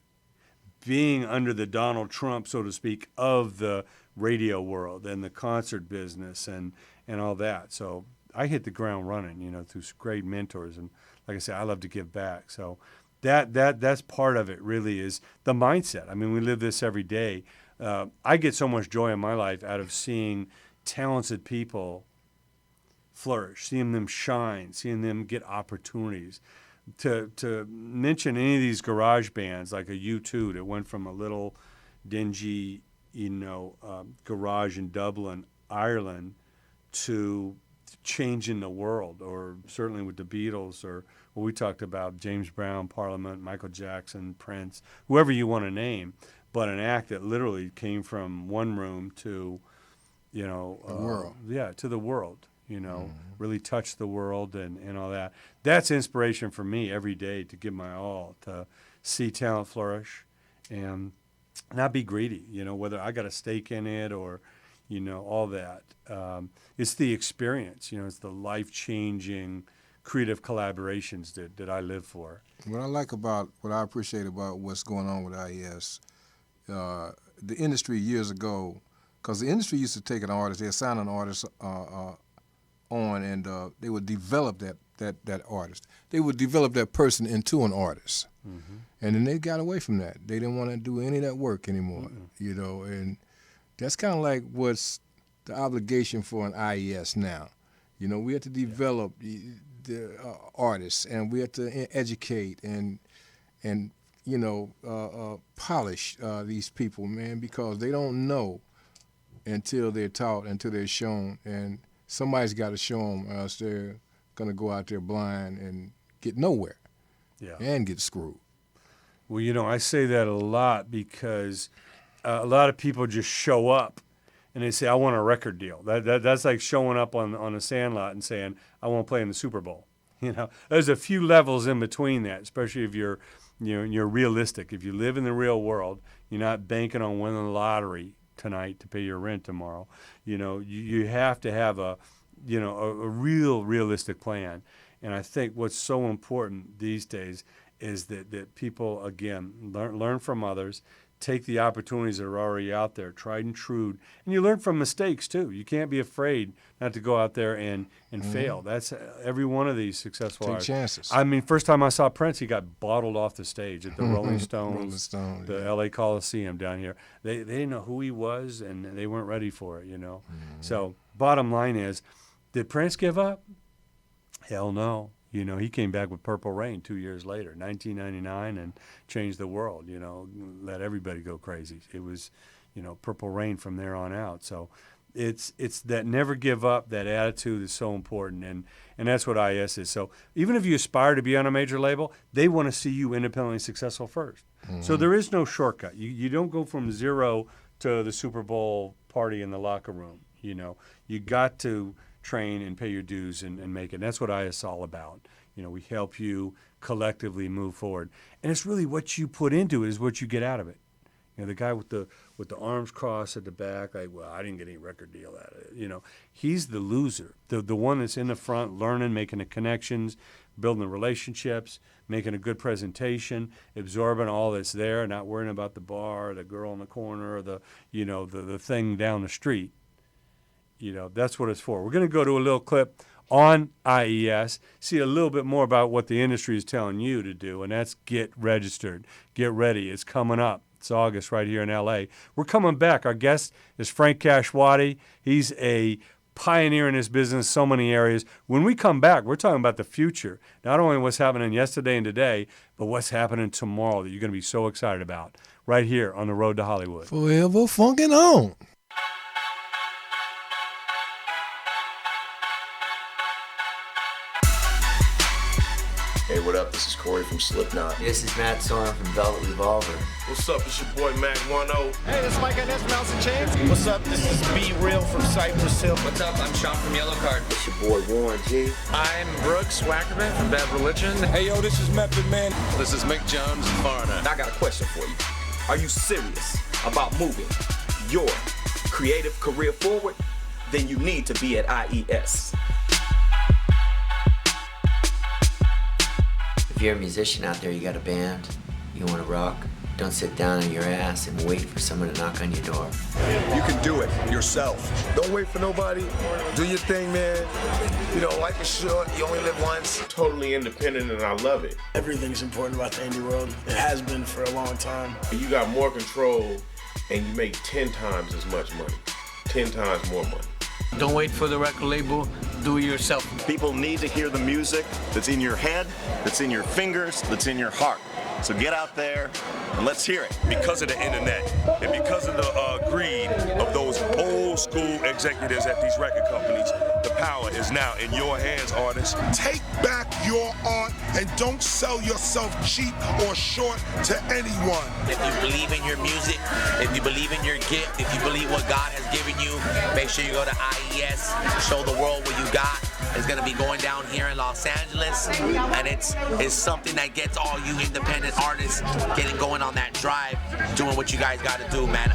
being under the Donald Trump, so to speak, of the radio world and the concert business and all that. So I hit the ground running, through great mentors. And like I said, I love to give back. So that's part of it really is the mindset. I mean, we live this every day. I get so much joy in my life out of seeing talented people flourish, seeing them shine, seeing them get opportunities. To mention any of these garage bands like a U2 that went from a little dingy, garage in Dublin, Ireland, to changing the world, or certainly with the Beatles, or what we talked about, James Brown, Parliament, Michael Jackson, Prince, whoever you want to name, but an act that literally came from one room to, the world. Yeah, to the world. Really touch the world and all that. That's inspiration for me every day to give my all, to see talent flourish and not be greedy, whether I got a stake in it or, all that. It's the experience, it's the life-changing creative collaborations that I live for. What I appreciate about what's going on with IES, the industry years ago, because the industry used to take an artist, they'd sign an artist on, and they would develop that artist. They would develop that person into an artist. And then they got away from that. They didn't want to do any of that work anymore, and that's kind of like what's the obligation for an IES now. We have to develop the artists, and we have to educate and polish these people, man, because they don't know until they're taught, until they're shown, and somebody's got to show them, or else they're going to go out there blind and get nowhere and get screwed. Well, I say that a lot because a lot of people just show up and they say, I want a record deal. That's like showing up on a sandlot and saying, I want to play in the Super Bowl. There's a few levels in between that, especially if you're realistic. If you live in the real world, you're not banking on winning the lottery tonight to pay your rent tomorrow. You have to have a real realistic plan. And I think what's so important these days is that people, again, learn from others, take the opportunities that are already out there, tried and true, and you learn from mistakes too. You can't be afraid not to go out there and fail. That's every one of these successful artists. Take chances. I mean, first time I saw Prince, he got bottled off the stage at the Rolling Stones, the LA Coliseum down here. They didn't know who he was, and they weren't ready for it, So bottom line is, did Prince give up? Hell no. He came back with Purple Rain 2 years later, 1999, and changed the world, let everybody go crazy. It was, Purple Rain from there on out. So it's that never give up, that attitude is so important, and that's what IES is. So even if you aspire to be on a major label, they want to see you independently successful first. So there is no shortcut. You don't go from zero to the Super Bowl party in the locker room. You got to train and pay your dues and make it. And that's what IES is all about. We help you collectively move forward. And it's really what you put into it is what you get out of it. The guy with the arms crossed at the back, like, well, I didn't get any record deal out of it. He's the loser. The one that's in the front, learning, making the connections, building the relationships, making a good presentation, absorbing all that's there, not worrying about the bar, the girl in the corner, or the thing down the street. That's what it's for. We're going to go to a little clip on IES, see a little bit more about what the industry is telling you to do, and that's get registered. Get ready. It's coming up. It's August right here in LA. We're coming back. Our guest is KASH Waddy. He's a pioneer in this business, so many areas. When we come back, we're talking about the future. Not only what's happening yesterday and today, but what's happening tomorrow that you're going to be so excited about right here on the road to Hollywood. Forever funkin' on. Hey, what up? This is Corey from Slipknot. This is Matt Sorum from Velvet Revolver. What's up? It's your boy Mac 1-0. Hey, this is Mike IES from Mouse and Chains. What's up? This is Be Real from Cypress Hill. What's up? I'm Sean from Yellow Card. It's your boy Warren G. I'm Brooks Wackerman from Bad Religion. Hey, yo, this is Method Man. This is Mick Jones and Foreigner. I got a question for you. Are you serious about moving your creative career forward? Then you need to be at IES. If you're a musician out there, you got a band, you want to rock, don't sit down on your ass and wait for someone to knock on your door. You can do it yourself. Don't wait for nobody. Do your thing, man. You know, life is short. You only live once. Totally independent, and I love it. Everything's important about the indie world. It has been for a long time. You got more control, and you make 10 times as much money. 10 times more money. Don't wait for the record label, do it yourself. People need to hear the music that's in your head, that's in your fingers, that's in your heart. So get out there and let's hear it. Because of the internet and because of the greed of those old school executives at these record companies, the power is now in your hands, artists. Take back your art and don't sell yourself cheap or short to anyone. If you believe in your music, if you believe in your gift, if you believe what God has given you, make sure you go to IES, show the world what you got. It's gonna be going down here in Los Angeles, and it's something that gets all you independent artists getting going on that drive, doing what you guys gotta do, man.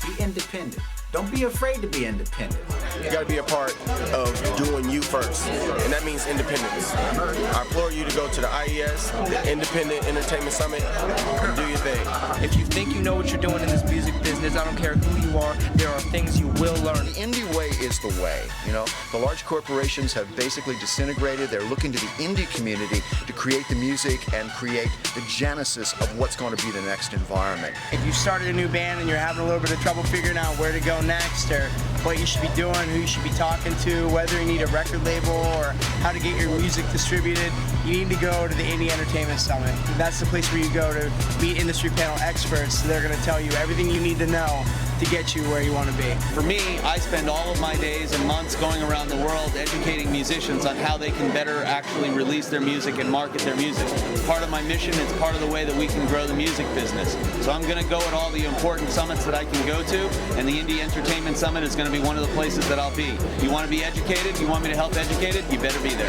Be independent. Don't be afraid to be independent. You gotta be a part of doing you first, and that means independence. I implore you to go to the IES, the Independent Entertainment Summit, and do your thing. If you think you know what you're doing in this music business, I don't care who you are, there are things you will learn. The indie way is the way, you know? The large corporations have basically disintegrated. They're looking to the indie community to create the music and create the genesis of what's going to be the next environment. If you started a new band and you're having a little bit of trouble figuring out where to go next or what you should be doing, who you should be talking to, whether you need a record label or how to get your music distributed, you need to go to the Indie Entertainment Summit. That's the place where you go to meet industry panel experts. They're going to tell you everything you need to know to get you where you want to be. For me, I spend all of my days and months going around the world educating musicians on how they can better actually release their music and market their music. Part of my mission, it's part of the way that we can grow the music business. So I'm going to go at all the important summits that I can go to, and the Indie Entertainment Summit is going to be one of the places that I'll be. You want to be educated? You want me to help educate it? You better be there.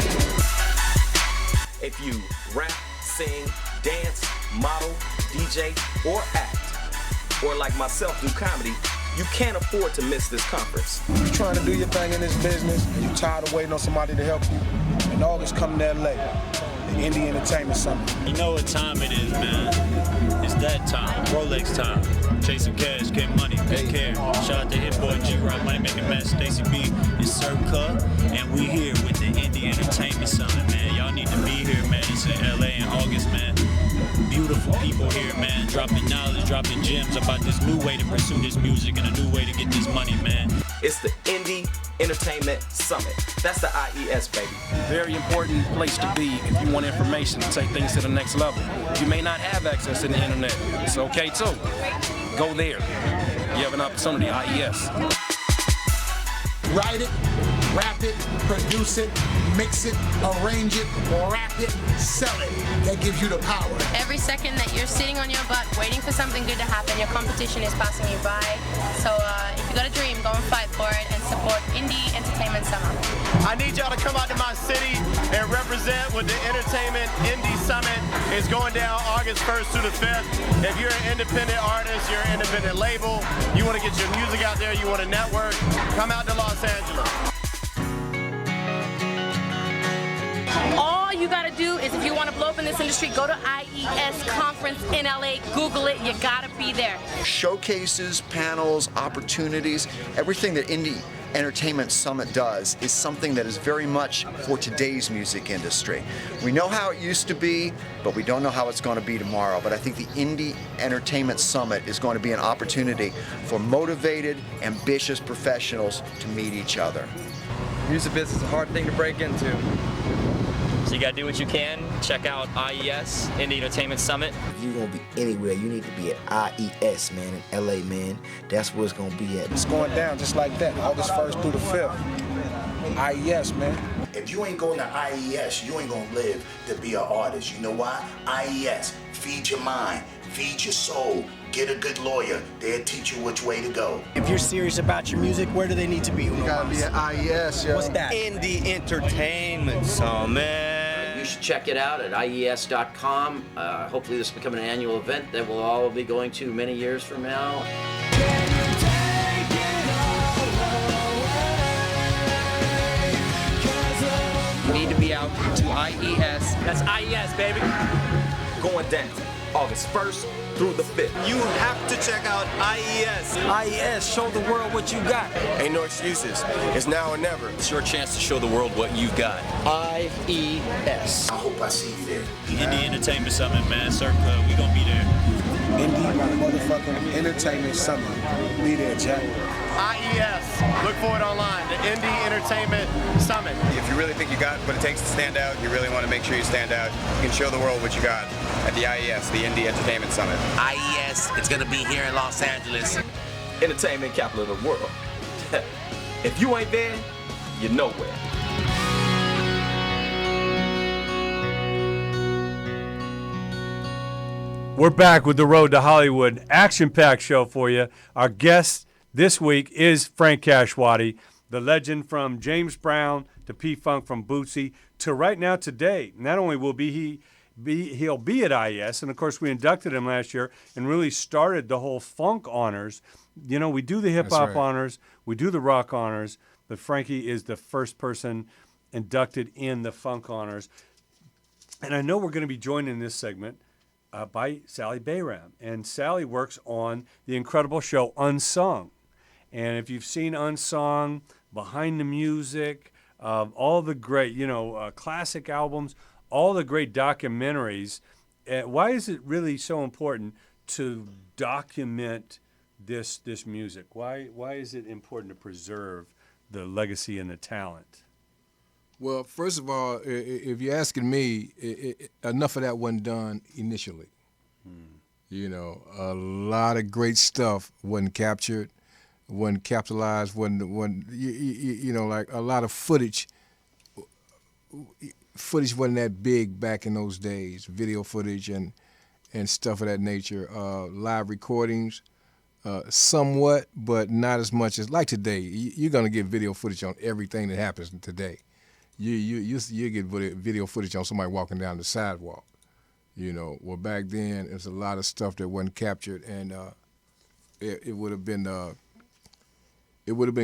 If you rap, sing, dance, model, DJ, or act, or like myself do comedy, you can't afford to miss this conference. You're trying to do your thing in this business, and you're tired of waiting on somebody to help you. In August, come to LA, the Indie Entertainment Summit. You know what time it is, man. It's that time, Rolex time. Chasing cash, get money, big care. Shout out to Hit Boy, G-Rock, Money Making Man, Stacy B, it's Circa, and we here with the Indie Entertainment Summit, man. Y'all need to be here, man. It's in LA in August, man. Beautiful people here, man, dropping knowledge, dropping gems about this new way to pursue this music and a new way to get this money, man. It's the Indie Entertainment Summit. That's the IES, baby. Very important place to be if you want information to take things to the next level. You may not have access to the internet. It's okay too. Go there. You have an opportunity, IES. Write it, rap it, produce it, mix it, arrange it, rap it, sell it. That gives you the power. Every second that you're sitting on your butt waiting for something good to happen, your competition is passing you by. So if you got a dream, go and fight for it and support Indie Entertainment Summit. I need y'all to come out to my city and represent with the Entertainment Indie Summit. It's going down August 1st through the 5th. If you're an independent artist, you're an independent label, you want to get your music out there, you want to network, come out to Los Angeles. All you gotta do is, if you want to blow up in this industry, go to IES conference in LA, Google it, you gotta be there. Showcases, panels, opportunities, everything that Indie Entertainment Summit does is something that is very much for today's music industry. We know how it used to be, but we don't know how it's going to be tomorrow. But I think the Indie Entertainment Summit is going to be an opportunity for motivated, ambitious professionals to meet each other. Music business is a hard thing to break into. So you gotta do what you can. Check out IES, Indie Entertainment Summit. If you're gonna be anywhere, you need to be at IES, man, in LA, man. That's where it's gonna be at. It's going down just like that, August 1st through the 5th. IES, man. If you ain't going to IES, you ain't gonna live to be an artist. You know why? IES, feed your mind, feed your soul. Get a good lawyer. They'll teach you which way to go. If you're serious about your music, where do they need to be? You gotta be at IES, yo. What's that? Indie Entertainment Summit. You should check it out at IES.com. Hopefully this will become an annual event that we'll all be going to many years from now. You need to be out to IES. That's IES, baby. Going down August 1st through the 5th. You have to check out IES. IES, show the world what you got. Ain't no excuses. It's now or never. It's your chance to show the world what you've got. IES. I hope I see you there. Indie Entertainment Summit, man. Circa, we gonna be there. Indie motherfucking Entertainment Summit. Be there, Jack. IES. Look for it online. The Indie Entertainment Summit. If you really think you got what it takes to stand out, you really want to make sure you stand out, you can show the world what you got at the IES, the Indie Entertainment Summit. IES, it's gonna be here in Los Angeles. Entertainment capital of the world. If you ain't there, you're nowhere. We're back with The Road to Hollywood, action-packed show for you. Our guest this week is Frank KASH Waddy, the legend from James Brown to P-Funk from Bootsy to right now today. Not only will he'll be at IES, and of course we inducted him last year and really started the whole funk honors. You know, we do the hip-hop honors, we do the rock honors, but Frankie is the first person inducted in the funk honors. And I know we're going to be joined in this segment by Sally Bayram. And Sally works on the incredible show Unsung. And if you've seen Unsung, Behind the Music, all the great, classic albums, all the great documentaries, why is it really so important to document this music? Why is it important to preserve the legacy and the talent? Well, first of all, if you're asking me, enough of that wasn't done initially. You know, a lot of great stuff wasn't captured, wasn't capitalized, wasn't like a lot of footage wasn't that big back in those days, video footage and stuff of that nature. Live recordings, somewhat, but not as much as like today. You're gonna get video footage on everything that happens today. You get video footage on somebody walking down the sidewalk, Well, back then there's a lot of stuff that wasn't captured, and it would have been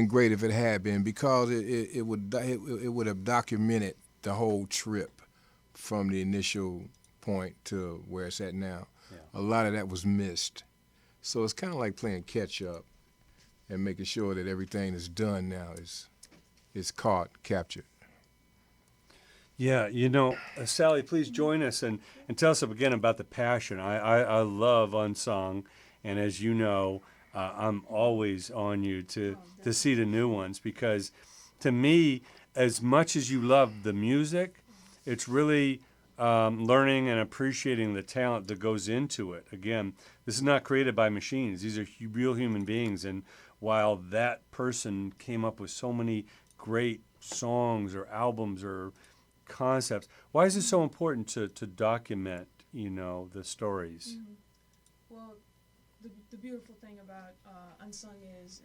great if it had been, because it would have documented the whole trip from the initial point to where it's at now. Yeah. A lot of that was missed, so it's kind of like playing catch up and making sure that everything that's done now is caught, captured. Yeah, Sally, please join us and tell us again about the passion. I love Unsung, and as you know, I'm always on you to see the new ones, because to me, as much as you love the music, it's really learning and appreciating the talent that goes into it. Again, this is not created by machines. These are real human beings, and while that person came up with so many great songs or albums or concepts, why is it so important to document, the stories? Mm-hmm. Well, the beautiful thing about Unsung is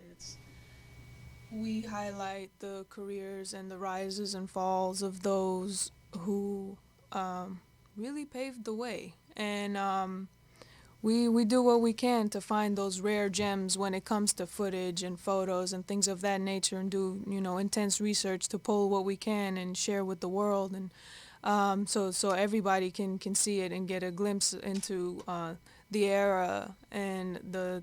we highlight the careers and the rises and falls of those who really paved the way, and we do what we can to find those rare gems when it comes to footage and photos and things of that nature, and do intense research to pull what we can and share with the world. And So everybody can see it and get a glimpse into the era and the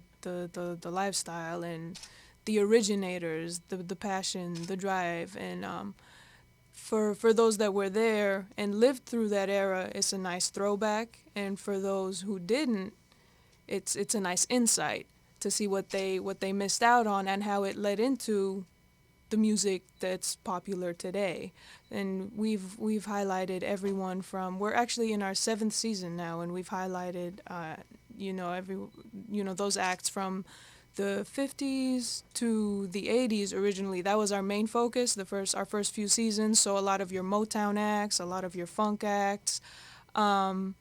lifestyle and the originators, the passion, the drive, and for those that were there and lived through that era, it's a nice throwback, and for those who didn't, it's a nice insight to see what they missed out on and how it led into the music that's popular today. And we've highlighted everyone from, we're actually in our 7th season now, and we've highlighted those acts from the 50s to the 80s. Originally that was our main focus, our first few seasons, so a lot of your Motown acts, a lot of your funk acts, and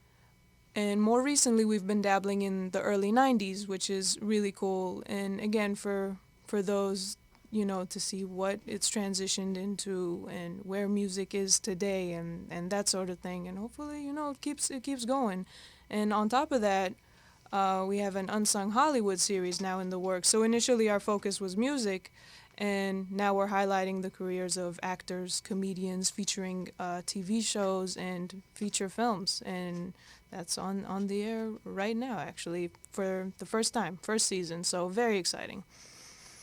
more recently we've been dabbling in the early 90s, which is really cool. And again, for those, to see what it's transitioned into and where music is today and that sort of thing. And hopefully, it keeps going. And on top of that, we have an Unsung Hollywood series now in the works. So initially our focus was music, and now we're highlighting the careers of actors, comedians, featuring TV shows and feature films. And that's on the air right now, actually, for the first season. So very exciting.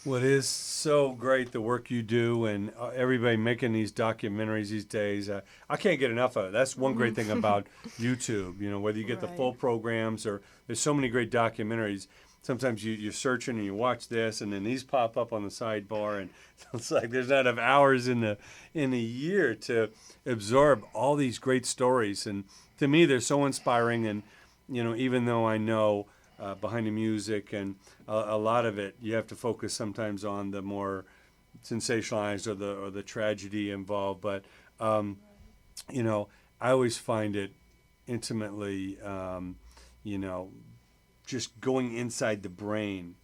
Well, it is so great the work you do, and everybody making these documentaries these days. I can't get enough of it. That's one great thing about YouTube. Whether you get the full programs or there's so many great documentaries. Sometimes you're searching and you watch this, and then these pop up on the sidebar, and it's like there's not enough hours in the year to absorb all these great stories. And to me, they're so inspiring. And even though I know behind the music and a lot of it, you have to focus sometimes on the more sensationalized or the tragedy involved. But I always find it intimately, just going inside the brain,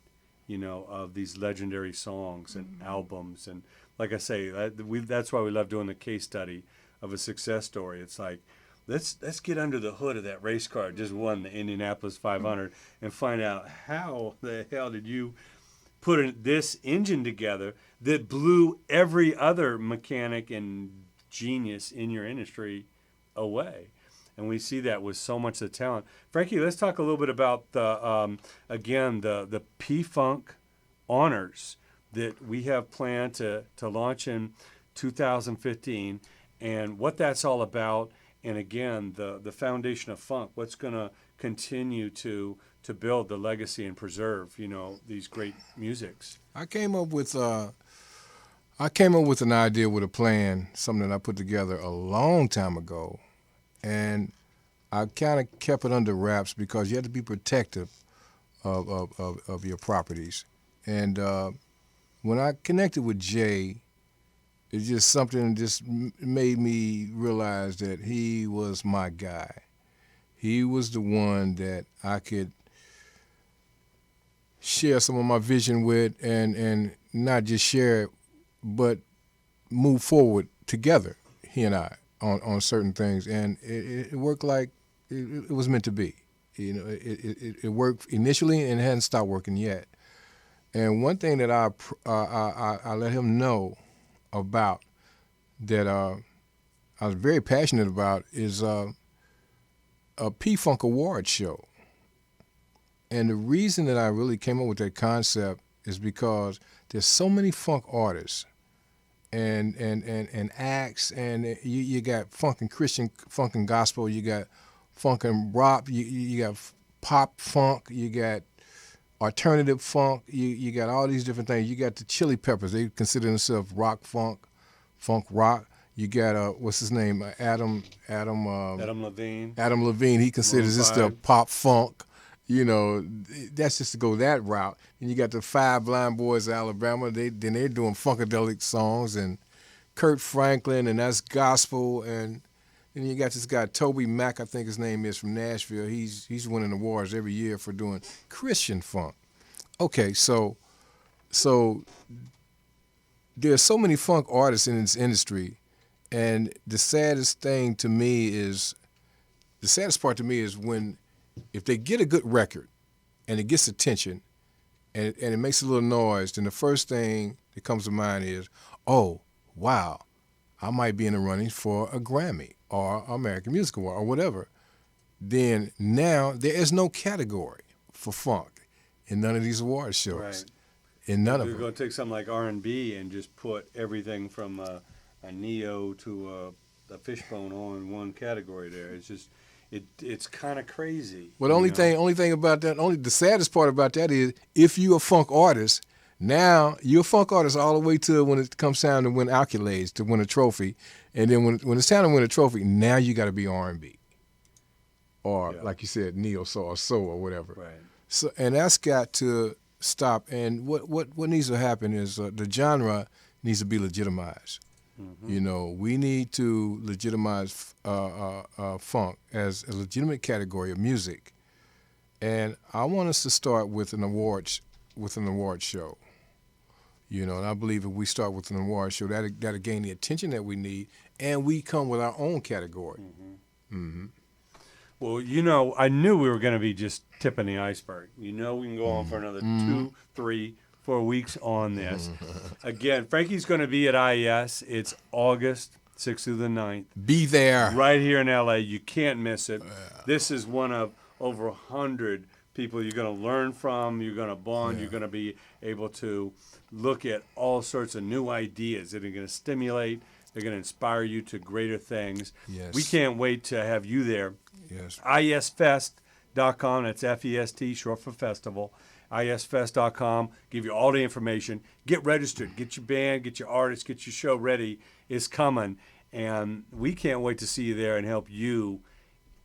of these legendary songs and albums. And like I say, that's why we love doing the case study of a success story. It's like, let's get under the hood of that race car that just won the Indianapolis 500 and find out how the hell did you put this engine together that blew every other mechanic and genius in your industry away. And we see that with so much of the talent. Frankie, let's talk a little bit about the P-Funk Honors that we have planned to launch in 2015 and what that's all about. And again, the foundation of funk, what's going to continue to build the legacy and preserve, these great musics. I came up with an idea with a plan, something that I put together a long time ago. And I kind of kept it under wraps because you have to be protective of your properties. And when I connected with Jay, it's just something that just made me realize that he was my guy. He was the one that I could share some of my vision with and not just share it, but move forward together, he and I, on certain things. And it worked like it was meant to be. It worked initially and it hadn't stopped working yet. And one thing that I let him know about that I was very passionate about is a P-Funk Award show. And the reason that I really came up with that concept is because there's so many funk artists and acts, and you got funk and Christian, funk and gospel, you got funk and rock, you got pop funk, you got alternative funk, you got all these different things. You got the Chili Peppers, they consider themselves rock funk rock. You got what's his name, Adam Levine. Adam Levine, he considers this stuff pop funk. That's just to go that route. And you got the Five Blind Boys of Alabama. They're doing funkadelic songs, and Kurt Franklin, and that's gospel. And you got this guy Toby Mac, I think his name is, from Nashville. He's winning awards every year for doing Christian funk. Okay, so there's so many funk artists in this industry, and the saddest part to me is when, if they get a good record and it gets attention and it makes a little noise, then the first thing that comes to mind is, oh, wow, I might be in the running for a Grammy or American Music Award or whatever. Then now there is no category for funk in none of these award shows. Right. In none of They're them. going to take something like R&B and just put everything from a neo to a fishbone all in one category there. It's just, it's kind of crazy. Well, the only thing about that, the saddest part about that is if you're a funk artist, now you're a funk artist all the way to when it comes time to win accolades, to win a trophy, and then when it's time to win a trophy, now you got to be R&B, or like you said, neo soul or soul or whatever. Right. So, and that's got to stop. And what needs to happen is the genre needs to be legitimized. Mm-hmm. You know, we need to legitimize funk as a legitimate category of music. And I want us to start with an award show. You know, and I believe if we start with an award show, that'll gain the attention that we need, and we come with our own category. Mm-hmm. Mm-hmm. Well, you know, I knew we were going to be just tipping the iceberg. You know, we can go on for another 2, 3, 4 weeks on this. Again, Frankie's going to be at IES. It's August 6th through the 9th. Be there. Right here in LA. You can't miss it. This is one of over 100 people you're going to learn from. You're going to bond. You're going to be able to look at all sorts of new ideas that are going to stimulate. They're going to inspire you to greater things. Yes. We can't wait to have you there. Yes. IESFest.com. That's FEST, short for festival. IESFest.com. Give you all the information. Get registered. Get your band, get your artists, get your show ready. It's coming. And we can't wait to see you there and help you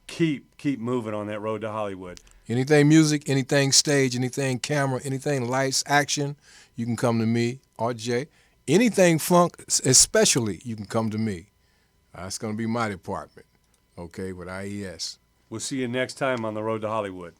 keep moving on that road to Hollywood. Anything music, anything stage, anything camera, anything lights, action, you can come to me, RJ. Anything funk, especially, you can come to me. That's going to be my department, okay, with IES. We'll see you next time on the road to Hollywood.